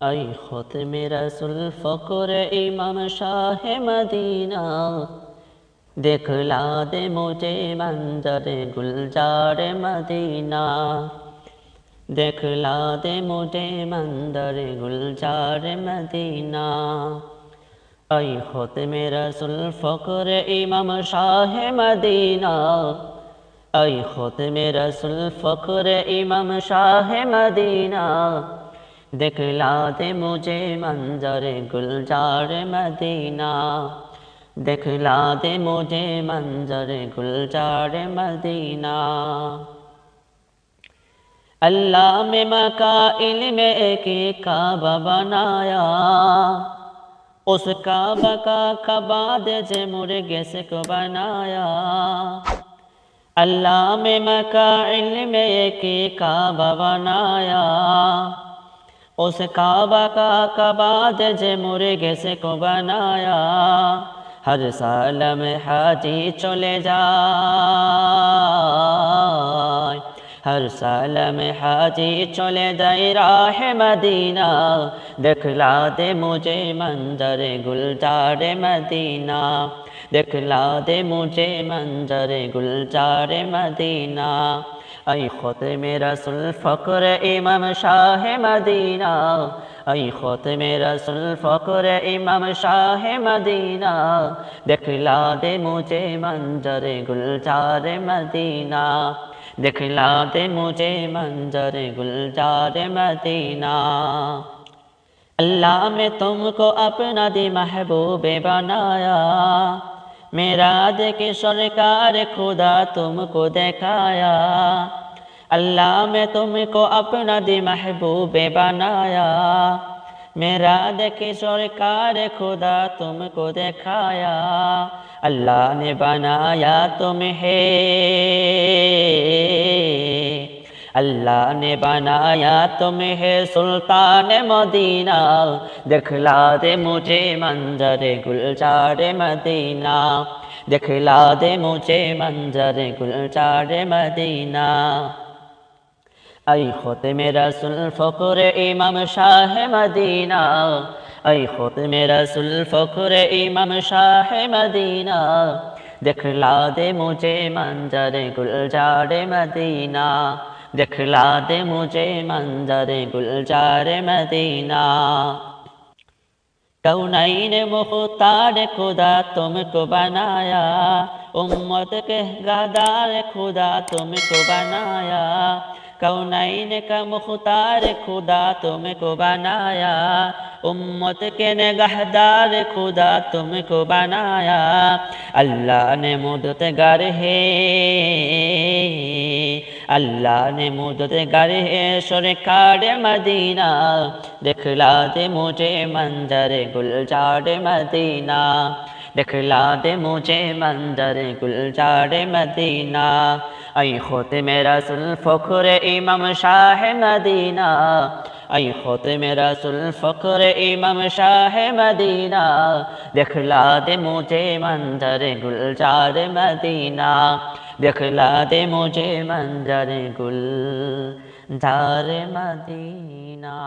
ऐ ख़ुत्म रसूल फ़ख्र इमाम शाह मदीना, दिखला दे मुझे मंज़र गुलजार मदीना, दिखला दे मुझे मंज़र गुलजार मदीना। ऐ ख़ुत्म रसूल फ़ख्र इमाम शाह मदीना, ऐ ख़ुत्म रसूल फ़ख्र इमाम शाह मदीना, दिखला दे मुझे मंज़र गुलजार मदीना, दिखला दे मुझे मंज़र गुलजार मदीना। अल्लाह में मका इल्म की काबा बनाया, उस काबा का कबाद जे मुर्गे से को बनाया। अल्लाह में मका इल्म की काबा बनाया, उस काबा का कबाद जे मुर्गे से को बनाया। हर साल में हाजी चले जाए, हर साल में हाजी चले जाए राह मदीना, दिखला दे मुझे मंज़र गुलजार मदीना, दिखला दे मुझे मंज़र गुलजार मदीना। ऐ ख़ुत्म रसूल फ़ख्र इमाम शाह मदीना, ऐ ख़ुत्म रसूल फ़ख्र इमाम शाह मदीना, दिखला दे मुझे मंज़र गुलजार मदीना, दिखला दे मुझे मंज़र गुलजार मदीना। अल्लाह में तुमको अपना दी महबूबे बनाया, मेराज की सरकार खुदा तुमको दिखाया। अल्लाह में तुमको अपना दी महबूबे बनाया, मेराज की सरकार खुदा तुमको दिखाया। अल्लाह ने बनाया तुम्हें, अल्लाह ने बनाया तुम्हें सुल्तान मदीना, दिखला दे मुझे मंज़र गुलजार मदीना, दिखला दे मुझे मंज़र गुलजार मदीना। ऐ ख़ुत्म रसूल फ़ख्र इमाम शाह मदीना, ऐ ख़ुत्म रसूल फ़ख्र इमाम शाह मदीना, दिखला दे मुझे मंज़र गुलजार मदीना, दिखला दे मुझे मंज़र गुलजार मदीना। कौनैन मुख्तार खुदा तुमको बनाया, उम्मत के गद्दार खुदा तुमको बनाया। कौनैन का मुख्तार खुदा तुमको बनाया, उम्मत के निगहदार खुदा तुमको बनाया। अल्लाह ने मुदतगर है, अल्लाह ने मुदतगर है सरकार मदीना, दिखला दे मुझे मंज़र गुलजार मदीना, दिखला दे मुझे मंज़र गुलजार मदीना। ऐ ख़ुत्म रसूल फ़ख्र इमाम शाह मदीना, ऐ ख़ुत्म रसूल फ़ख्र इमाम शाह मदीना, दिखला दे मुझे मंज़र गुलजार मदीना, दिखला दे मुझे मंज़र गुलजार मदीना।